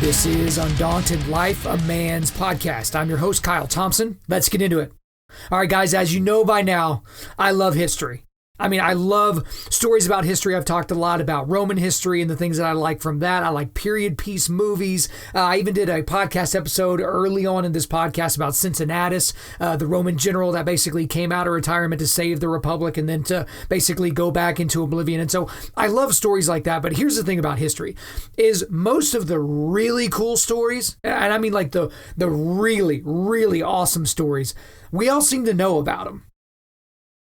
This is Undaunted.Life, a man's podcast. I'm your host, Kyle Thompson. Let's get into it. All right, guys, as you know by now, I love history. I love stories about history. I've talked a lot about Roman history and the things that I like from that. I like period piece movies. I even did a podcast episode early on in this podcast about Cincinnatus, the Roman general that basically came out of retirement to save the Republic and then to basically go back into oblivion. And so I love stories like that. But here's the thing about history is most of the really cool stories, and I mean like the really, really awesome stories, we all seem to know about them.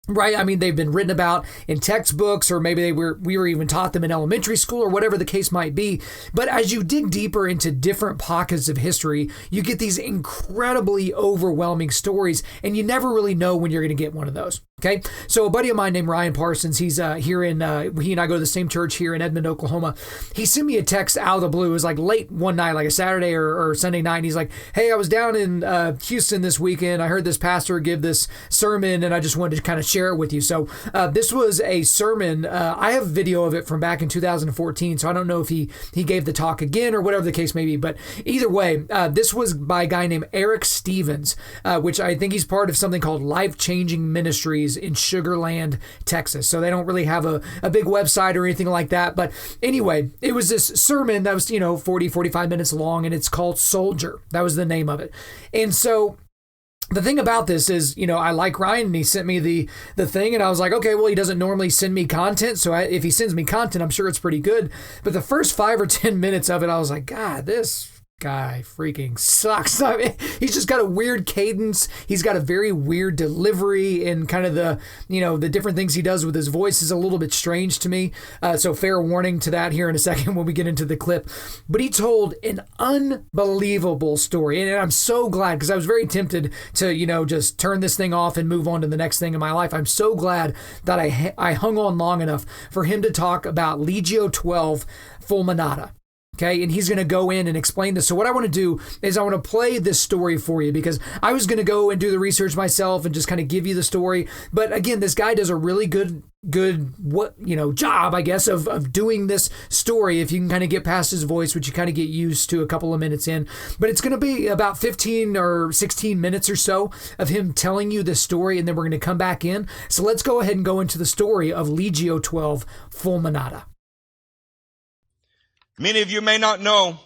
Right? I mean, they've been written about in textbooks, or maybe we were even taught them in elementary school, or whatever the case might be. But as you dig deeper into different pockets of history, you get these incredibly overwhelming stories, and you never really know when you're going to get one of those. Okay. So a buddy of mine named Ryan Parsons, he's here in, he and I go to the same church here in Edmond, Oklahoma. He sent me a text out of the blue. It was like late one night, like a Saturday or Sunday night. And he's like, hey, I was down in Houston this weekend. I heard this pastor give this sermon and I just wanted to kind of share it with you. So this was a sermon. I have video of it from back in 2014. So I don't know if he gave the talk again or whatever the case may be. But either way, this was by a guy named Eric Stevens, which I think he's part of something called Life Changing Ministries in Sugar Land, Texas. So they don't really have a big website or anything like that. But anyway, it was this sermon that was, 40, 45 minutes long, and it's called Soldier. That was the name of it. And so the thing about this is, I like Ryan, and he sent me the thing, and I was like, okay, well, he doesn't normally send me content. So if he sends me content, I'm sure it's pretty good. But the first 5 or 10 minutes of it, I was like, God, this guy freaking sucks. I mean, he's just got a weird cadence. He's got a very weird delivery, and kind of the different things he does with his voice is a little bit strange to me. So fair warning to that here in a second when we get into the clip. But he told an unbelievable story. And I'm so glad, because I was very tempted to, just turn this thing off and move on to the next thing in my life. I'm so glad that I hung on long enough for him to talk about Legio 12 Fulminata. Okay, and he's going to go in and explain this. So what I want to do is I want to play this story for you, because I was going to go and do the research myself and just kind of give you the story. But again, this guy does a really good job, I guess, of doing this story, if you can kind of get past his voice, which you kind of get used to a couple of minutes in. But it's going to be about 15 or 16 minutes or so of him telling you this story, and then we're going to come back in. So let's go ahead and go into the story of Legio 12 Fulminata. Many of you may not know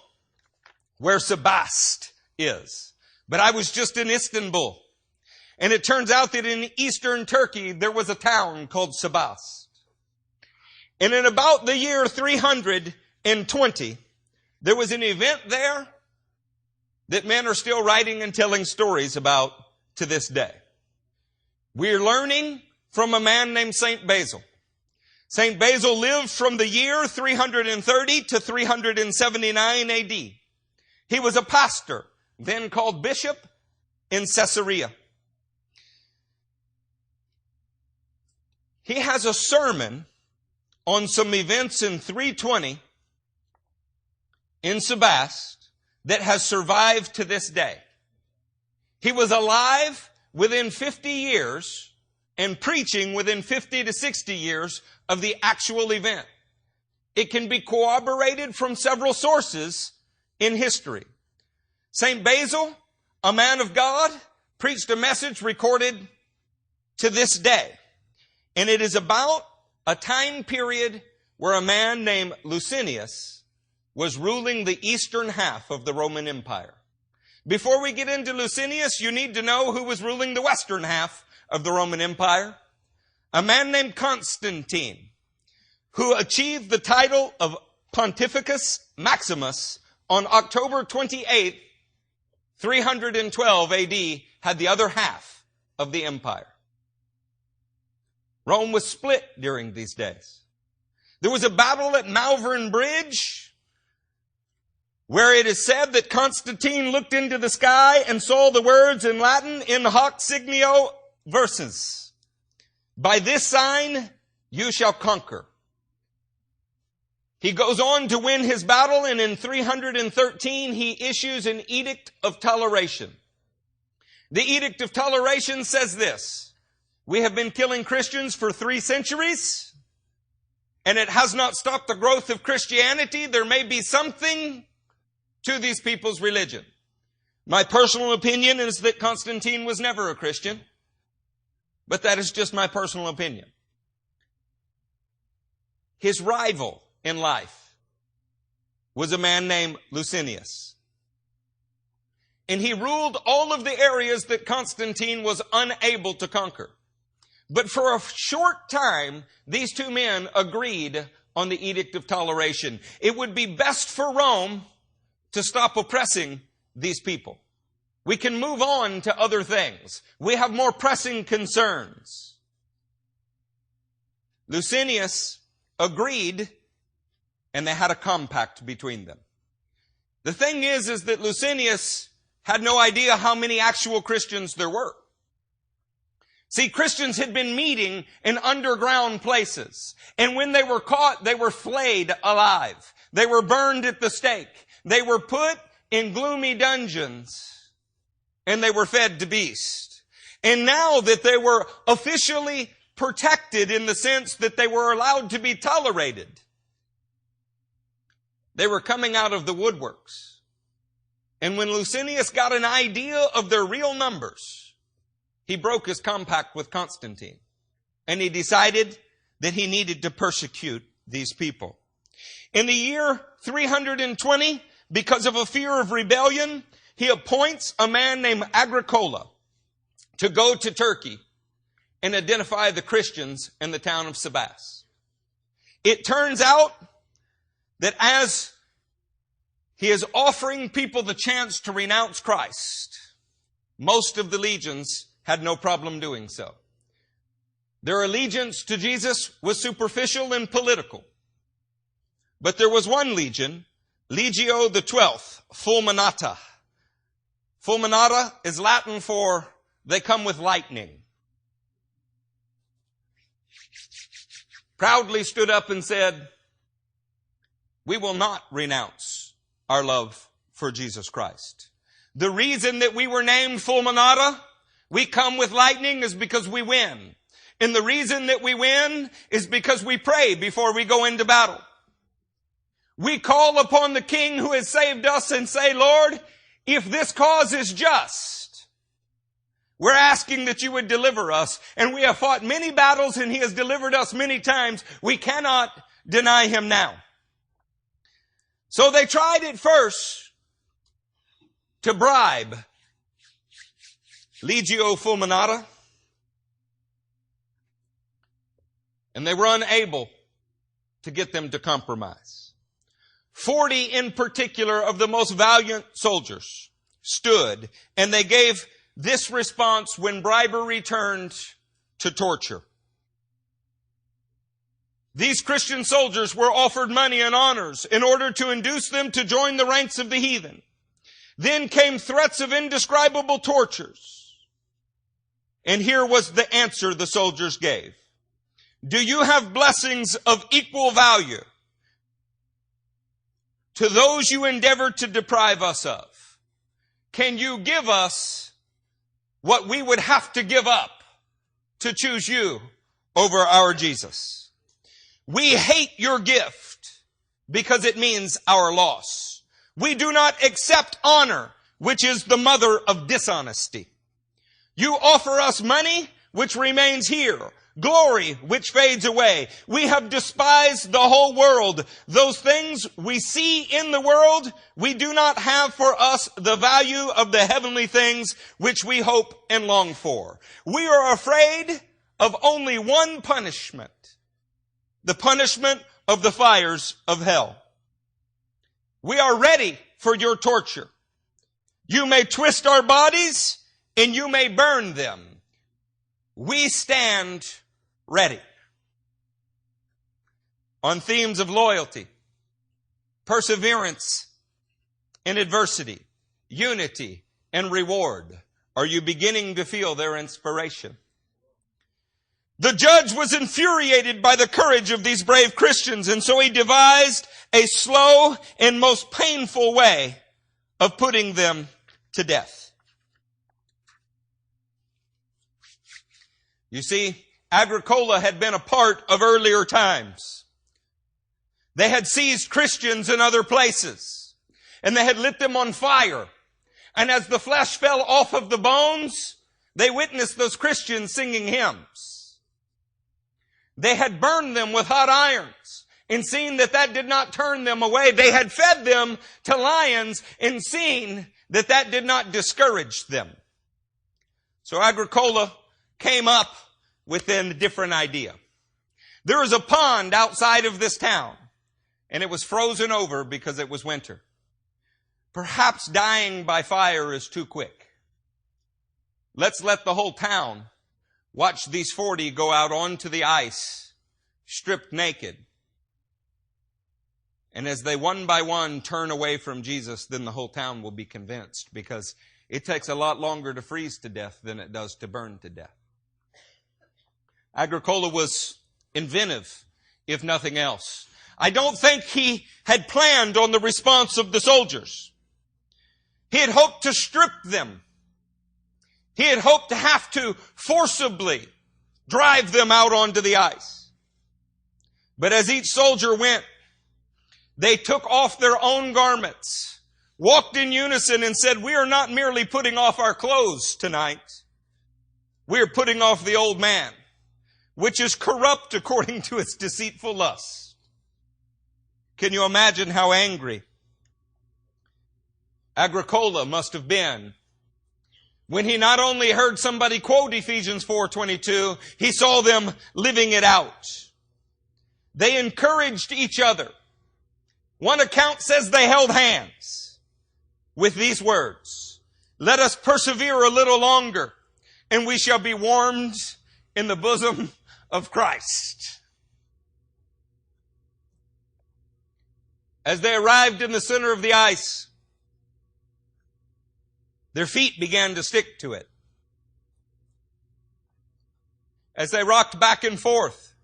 where Sebaste is, but I was just in Istanbul. And it turns out that in eastern Turkey, there was a town called Sebaste. And in about the year 320, there was an event there that men are still writing and telling stories about to this day. We're learning from a man named St. Basil. St. Basil lived from the year 330 to 379 AD. He was a pastor, then called bishop, in Caesarea. He has a sermon on some events in 320 in Sebaste that has survived to this day. He was alive within 50 years and preaching within 50 to 60 years of the actual event. It can be corroborated from several sources in history. St. Basil, a man of God, preached a message recorded to this day. And it is about a time period where a man named Licinius was ruling the eastern half of the Roman Empire. Before we get into Licinius, you need to know who was ruling the western half of the Roman Empire. A man named Constantine, who achieved the title of Pontificus Maximus on October 28th, 312 AD, had the other half of the empire. Rome was split during these days. There was a battle at Malvern Bridge, where it is said that Constantine looked into the sky and saw the words in Latin, in hoc signio versus. By this sign you shall conquer. He goes on to win his battle, and in 313 he issues an edict of toleration. The edict of toleration says this: we have been killing Christians for 3 centuries, and it has not stopped the growth of Christianity. There may be something to these people's religion. My personal opinion is that Constantine was never a Christian, but that is just my personal opinion. His rival in life was a man named Licinius. And he ruled all of the areas that Constantine was unable to conquer. But for a short time, these two men agreed on the Edict of Toleration. It would be best for Rome to stop oppressing these people. We can move on to other things. We have more pressing concerns. Licinius agreed, and they had a compact between them. The thing is that Licinius had no idea how many actual Christians there were. See, Christians had been meeting in underground places. And when they were caught, they were flayed alive. They were burned at the stake. They were put in gloomy dungeons. And they were fed to beasts. And now that they were officially protected in the sense that they were allowed to be tolerated, they were coming out of the woodworks. And when Licinius got an idea of their real numbers, he broke his compact with Constantine. And he decided that he needed to persecute these people. In the year 320, because of a fear of rebellion, he appoints a man named Agricola to go to Turkey and identify the Christians in the town of Sebaste. It turns out that as he is offering people the chance to renounce Christ, most of the legions had no problem doing so. Their allegiance to Jesus was superficial and political. But there was one legion, Legio the 12th, Fulminata. Fulminata is Latin for they come with lightning. Proudly stood up and said, we will not renounce our love for Jesus Christ. The reason that we were named Fulminata, we come with lightning, is because we win. And the reason that we win is because we pray before we go into battle. We call upon the King who has saved us and say, Lord, if this cause is just, we're asking that you would deliver us. And we have fought many battles and he has delivered us many times. We cannot deny him now. So they tried at first to bribe Legio Fulminata. And they were unable to get them to compromise. 40 in particular of the most valiant soldiers stood, and they gave this response when bribery turned to torture. These Christian soldiers were offered money and honors in order to induce them to join the ranks of the heathen. Then came threats of indescribable tortures. And here was the answer the soldiers gave. Do you have blessings of equal value to those you endeavor to deprive us of? Can you give us what we would have to give up to choose you over our Jesus? We hate your gift because it means our loss. We do not accept honor, which is the mother of dishonesty. You offer us money, which remains here. Glory, which fades away. We have despised the whole world. Those things we see in the world, we do not have for us the value of the heavenly things which we hope and long for. We are afraid of only one punishment, the punishment of the fires of hell. We are ready for your torture. You may twist our bodies and you may burn them. We stand ready. On themes of loyalty, perseverance in adversity, unity and reward, are you beginning to feel their inspiration? The judge was infuriated by the courage of these brave Christians, and so he devised a slow and most painful way of putting them to death. You see, Agricola had been a part of earlier times. They had seized Christians in other places. and they had lit them on fire. And as the flesh fell off of the bones, they witnessed those Christians singing hymns. They had burned them with hot irons, and seen that that did not turn them away. They had fed them to lions, and seen that that did not discourage them. So Agricola came up with a different idea. There is a pond outside of this town, and it was frozen over because it was winter. Perhaps dying by fire is too quick. Let's let the whole town watch these 40 go out onto the ice, stripped naked. And as they one by one turn away from Jesus, then the whole town will be convinced, because it takes a lot longer to freeze to death than it does to burn to death. Agricola was inventive, if nothing else. I don't think he had planned on the response of the soldiers. He had hoped to strip them. He had hoped to have to forcibly drive them out onto the ice. But as each soldier went, they took off their own garments, walked in unison, and said, "We are not merely putting off our clothes tonight. We are putting off the old man, which is corrupt according to its deceitful lusts." Can you imagine how angry Agricola must have been when he not only heard somebody quote Ephesians 4:22, he saw them living it out. They encouraged each other. One account says they held hands with these words, "Let us persevere a little longer, and we shall be warmed in the bosom of Christ." As they arrived in the center of the ice, their feet began to stick to it. As they rocked back and forth,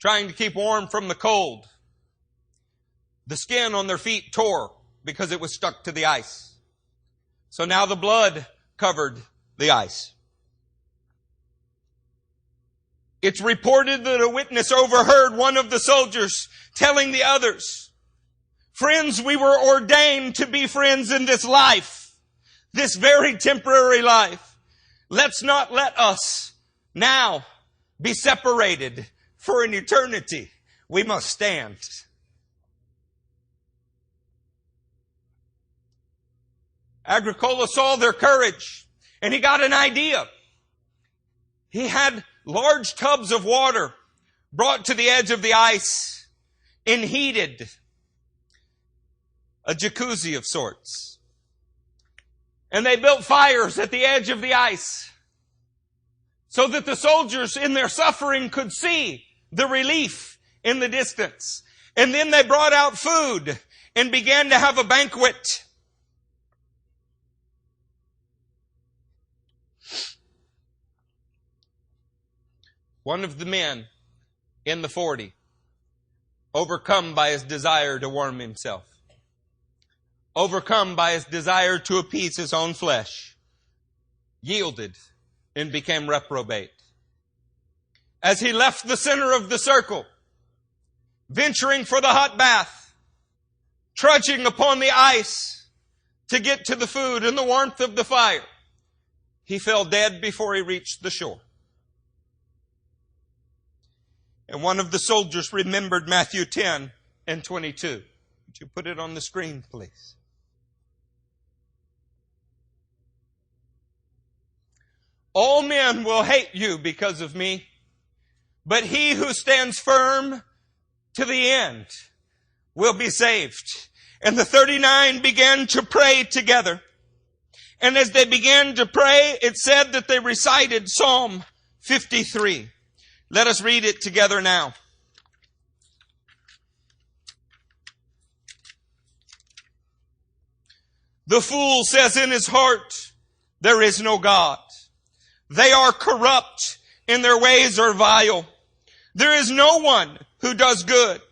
trying to keep warm from the cold, the skin on their feet tore because it was stuck to the ice. So now the blood covered the ice. It's reported that a witness overheard one of the soldiers telling the others, "Friends, we were ordained to be friends in this life, this very temporary life. Let's not let us now be separated for an eternity. We must stand." Agricola saw their courage, and he got an idea. He had large tubs of water brought to the edge of the ice and heated, a jacuzzi of sorts. And they built fires at the edge of the ice so that the soldiers in their suffering could see the relief in the distance. And then they brought out food and began to have a banquet. One of the men in the 40, overcome by his desire to warm himself, overcome by his desire to appease his own flesh, yielded and became reprobate. As he left the center of the circle, venturing for the hot bath, trudging upon the ice to get to the food and the warmth of the fire, he fell dead before he reached the shore. And one of the soldiers remembered Matthew 10:22. Would you put it on the screen, please? "All men will hate you because of me, but he who stands firm to the end will be saved." And the 39 began to pray together. And as they began to pray, it said that they recited Psalm 53. Let us read it together now. "The fool says in his heart, there is no God. They are corrupt and their ways are vile. There is no one who does good.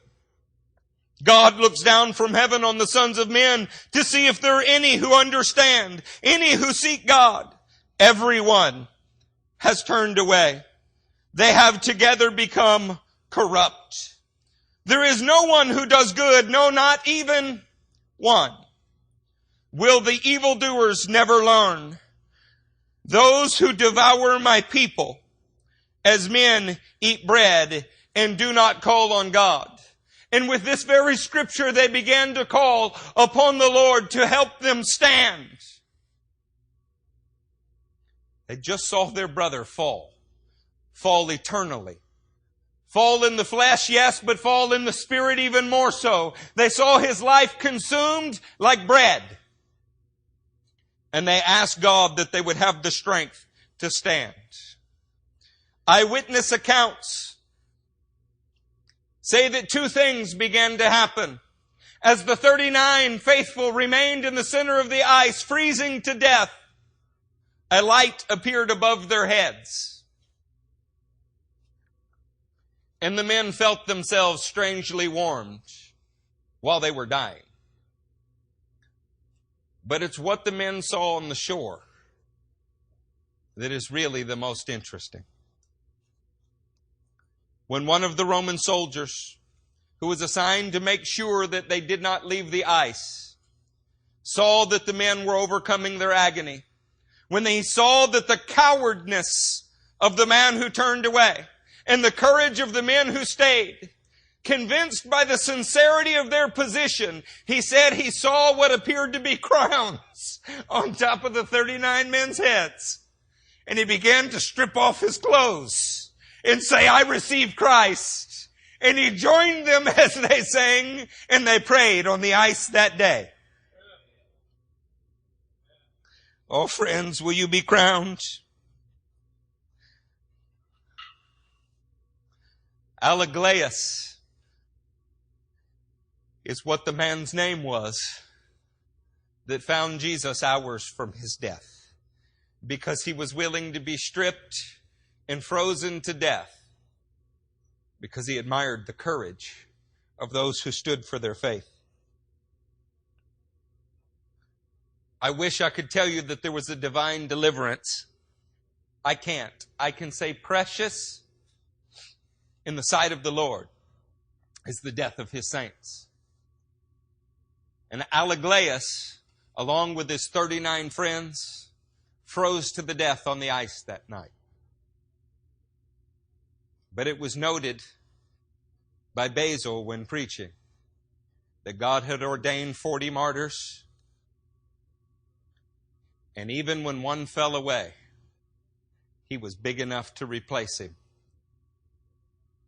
God looks down from heaven on the sons of men to see if there are any who understand, any who seek God. Everyone has turned away. They have together become corrupt. There is no one who does good, no, not even one. Will the evildoers never learn? Those who devour my people as men eat bread and do not call on God. And with this very scripture, they began to call upon the Lord to help them stand. They just saw their brother fall eternally. Fall in the flesh, yes, but fall in the spirit even more so. They saw his life consumed like bread. And they asked God that they would have the strength to stand. Eyewitness accounts say that two things began to happen. As the 39 faithful remained in the center of the ice, freezing to death, a light appeared above their heads. And the men felt themselves strangely warmed while they were dying. But it's what the men saw on the shore that is really the most interesting. When one of the Roman soldiers, who was assigned to make sure that they did not leave the ice, saw that the men were overcoming their agony, when he saw that the cowardness of the man who turned away and the courage of the men who stayed, convinced by the sincerity of their position, he said he saw what appeared to be crowns on top of the 39 men's heads. And he began to strip off his clothes and say, I received Christ. And he joined them as they sang and they prayed on the ice that day. Oh, friends, will you be crowned? Alaglaeus is what the man's name was that found Jesus hours from his death, because he was willing to be stripped and frozen to death because he admired the courage of those who stood for their faith. I wish I could tell you that there was a divine deliverance. I can't. I can say precious in the sight of the Lord is the death of his saints. And Alaglaeus, along with his 39 friends, froze to the death on the ice that night. But it was noted by Basil when preaching that God had ordained 40 martyrs. And even when one fell away, he was big enough to replace him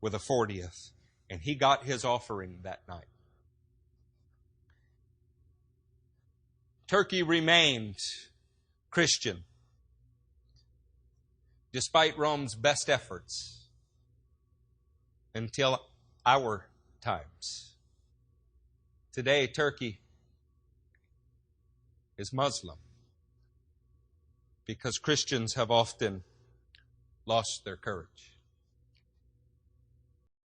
with a 40th. And he got his offering that night. Turkey remained Christian despite Rome's best efforts until our times. Today, Turkey is Muslim because Christians have often lost their courage.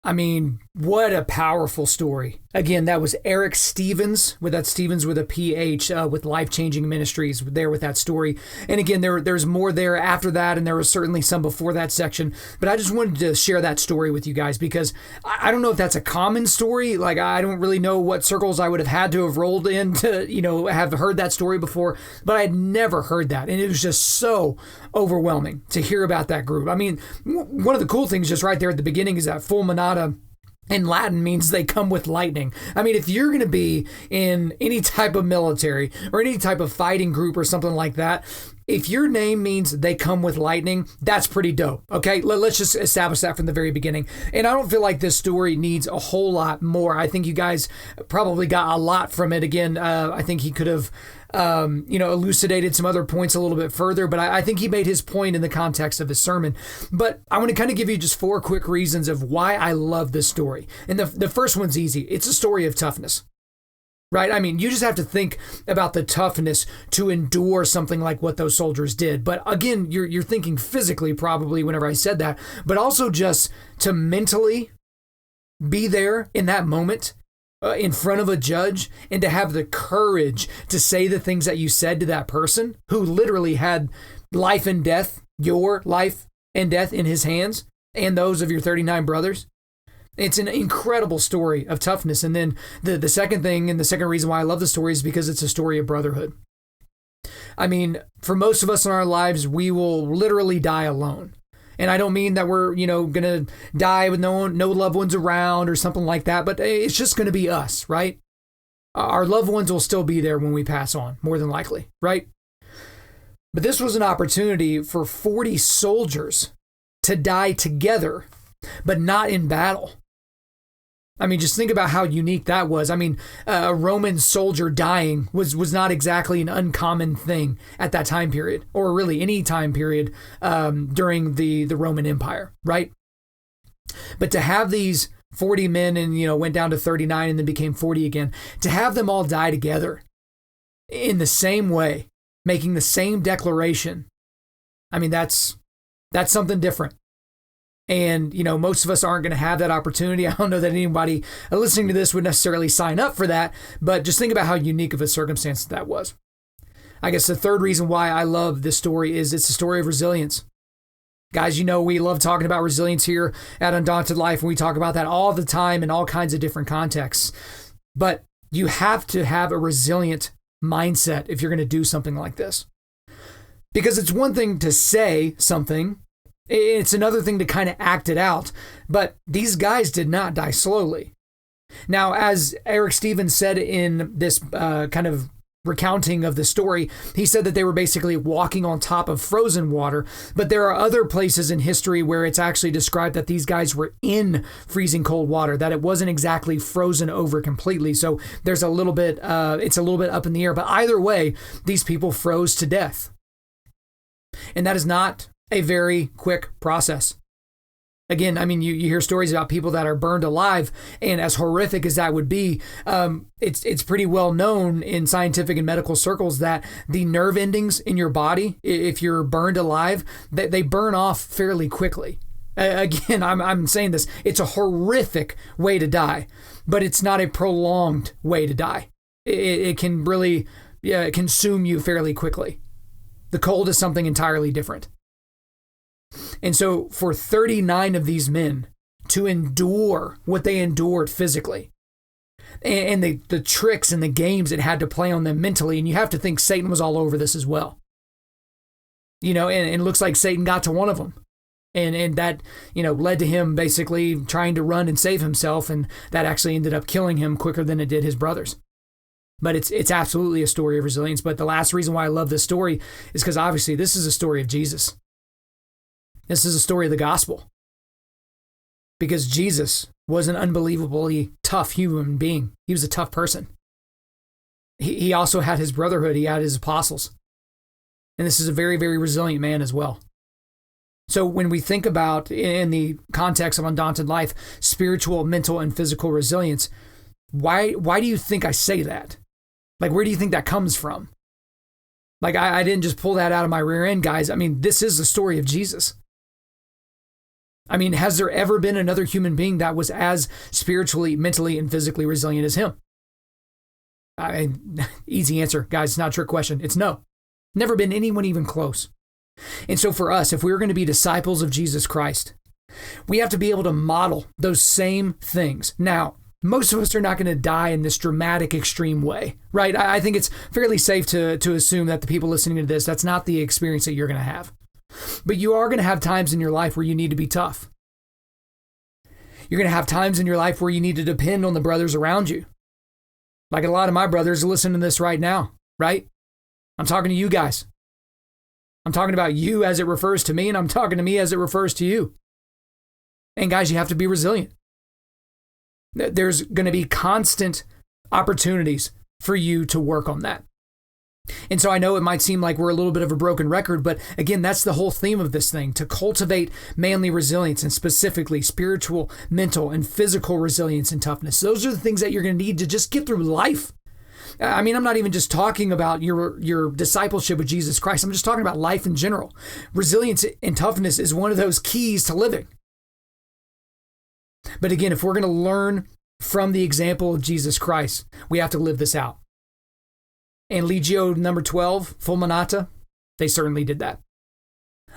I mean, what a powerful story. Again, that was Eric Stevens, with that Stevens with a PH, with Life Changing Ministries, there with that story. And again, there's more there after that, and there was certainly some before that section. But I just wanted to share that story with you guys because I don't know if that's a common story. Like, I don't really know what circles I would have had to have rolled in to, have heard that story before. But I had never heard that. And it was just so overwhelming to hear about that group. I mean, one of the cool things just right there at the beginning is that fulminata in Latin means they come with lightning. I mean, if you're going to be in any type of military or any type of fighting group or something like that, if your name means they come with lightning, that's pretty dope. Okay, let's just establish that from the very beginning. And I don't feel like this story needs a whole lot more. I think you guys probably got a lot from it. Again, I think he could have elucidated some other points a little bit further, but I think he made his point in the context of his sermon. But I want to kind of give you just 4 quick reasons of why I love this story. And the first one's easy. It's a story of toughness, right? I mean, you just have to think about the toughness to endure something like what those soldiers did. But again, you're thinking physically probably whenever I said that, but also just to mentally be there in that moment in front of a judge and to have the courage to say the things that you said to that person who literally had life and death, your life and death in his hands and those of your 39 brothers. It's an incredible story of toughness. And then the second thing, and the second reason why I love the story, is because it's a story of brotherhood. I mean, for most of us in our lives, we will literally die alone. And I don't mean that we're, going to die with no loved ones around or something like that, but it's just going to be us, right? Our loved ones will still be there when we pass on, more than likely, right? But this was an opportunity for 40 soldiers to die together, but not in battle. I mean, just think about how unique that was. I mean, a Roman soldier dying was not exactly an uncommon thing at that time period, or really any time period during the Roman Empire, right? But to have these 40 men and, went down to 39 and then became 40 again, to have them all die together in the same way, making the same declaration, I mean, that's something different. And, most of us aren't going to have that opportunity. I don't know that anybody listening to this would necessarily sign up for that, but just think about how unique of a circumstance that was. I guess the third reason why I love this story is it's a story of resilience. Guys, we love talking about resilience here at Undaunted.Life, and we talk about that all the time in all kinds of different contexts. But you have to have a resilient mindset if you're going to do something like this. Because it's one thing to say something, it's another thing to kind of act it out. But these guys did not die slowly. Now, as Eric Stevens said in this kind of recounting of the story, he said that they were basically walking on top of frozen water. But there are other places in history where it's actually described that these guys were in freezing cold water, that it wasn't exactly frozen over completely. So there's a little bit, it's a little bit up in the air. But either way, these people froze to death. And that is not a very quick process. Again, I mean, you hear stories about people that are burned alive, and as horrific as that would be, it's pretty well known in scientific and medical circles that the nerve endings in your body, if you're burned alive, they burn off fairly quickly. Again, I'm saying this, it's a horrific way to die, but it's not a prolonged way to die. It can really consume you fairly quickly. The cold is something entirely different. And so for 39 of these men to endure what they endured physically, and the tricks and the games it had to play on them mentally, and you have to think Satan was all over this as well. And it looks like Satan got to one of them. And that, led to him basically trying to run and save himself, and that actually ended up killing him quicker than it did his brothers. But it's absolutely a story of resilience. But the last reason why I love this story is because obviously this is a story of Jesus. This is a story of the gospel. Because Jesus was an unbelievably tough human being. He was a tough person. He also had his brotherhood. He had his apostles. And this is a very, very resilient man as well. So when we think about, in the context of Undaunted Life, spiritual, mental, and physical resilience, why do you think I say that? Like, where do you think that comes from? Like, I didn't just pull that out of my rear end, guys. I mean, this is the story of Jesus. I mean, has there ever been another human being that was as spiritually, mentally, and physically resilient as him? Easy answer, guys. It's not a trick question. It's no. Never been anyone even close. And so for us, if we're going to be disciples of Jesus Christ, we have to be able to model those same things. Now, most of us are not going to die in this dramatic, extreme way, right? I think it's fairly safe to assume that the people listening to this, that's not the experience that you're going to have. But you are going to have times in your life where you need to be tough. You're going to have times in your life where you need to depend on the brothers around you. Like a lot of my brothers are listening to this right now, right? I'm talking to you guys. I'm talking about you as it refers to me, and I'm talking to me as it refers to you. And guys, you have to be resilient. There's going to be constant opportunities for you to work on that. And so I know it might seem like we're a little bit of a broken record, but again, that's the whole theme of this thing, to cultivate manly resilience, and specifically spiritual, mental, and physical resilience and toughness. Those are the things that you're going to need to just get through life. I mean, I'm not even just talking about your discipleship with Jesus Christ. I'm just talking about life in general. Resilience and toughness is one of those keys to living. But again, if we're going to learn from the example of Jesus Christ, we have to live this out. And Legio number 12, Fulminata, they certainly did that.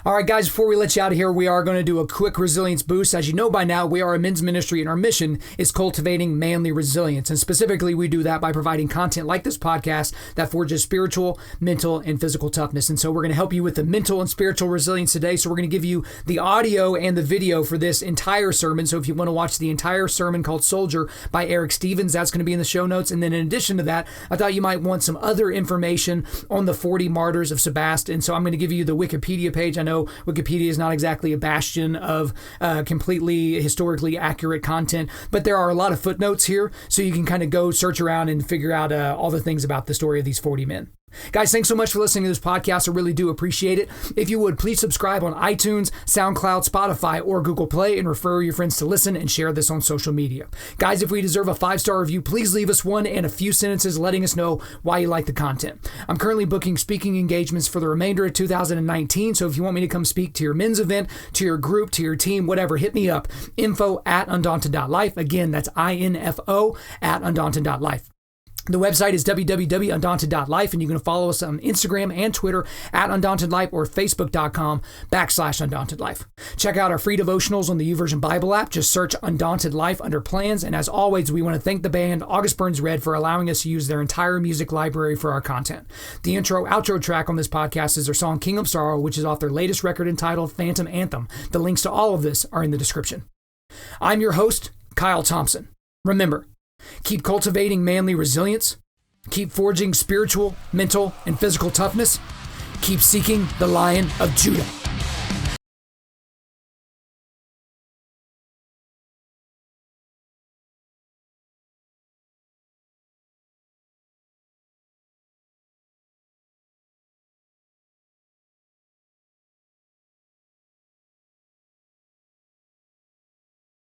All right, guys, before we let you out of here, we are going to do a quick resilience boost. As you know by now, we are a men's ministry, and our mission is cultivating manly resilience. And specifically, we do that by providing content like this podcast that forges spiritual, mental, and physical toughness. And so we're going to help you with the mental and spiritual resilience today. So we're going to give you the audio and the video for this entire sermon. So if you want to watch the entire sermon called Soldier by Eric Stevens, that's going to be in the show notes. And then in addition to that, I thought you might want some other information on the 40 Martyrs of Sebaste. And so I'm going to give you the Wikipedia page. I know Wikipedia is not exactly a bastion of completely historically accurate content, but there are a lot of footnotes here, so you can kind of go search around and figure out all the things about the story of these 40 men. Guys, thanks so much for listening to this podcast. I really do appreciate it. If you would, please subscribe on iTunes, SoundCloud, Spotify, or Google Play, and refer your friends to listen and share this on social media. Guys, if we deserve a 5-star review, please leave us one and a few sentences letting us know why you like the content. I'm currently booking speaking engagements for the remainder of 2019, so if you want me to come speak to your men's event, to your group, to your team, whatever, hit me up. info@Undaunted.Life. Again, that's info@Undaunted.Life. The website is www.Undaunted.Life, and you can follow us on Instagram and Twitter @Undaunted.Life or Facebook.com/Undaunted.Life. Check out our free devotionals on the YouVersion Bible app. Just search Undaunted.Life under plans. And as always, we want to thank the band August Burns Red for allowing us to use their entire music library for our content. The intro-outro track on this podcast is their song King of Sorrow, which is off their latest record entitled Phantom Anthem. The links to all of this are in the description. I'm your host, Kyle Thompson. Remember, keep cultivating manly resilience. Keep forging spiritual, mental, and physical toughness. Keep seeking the Lion of Judah.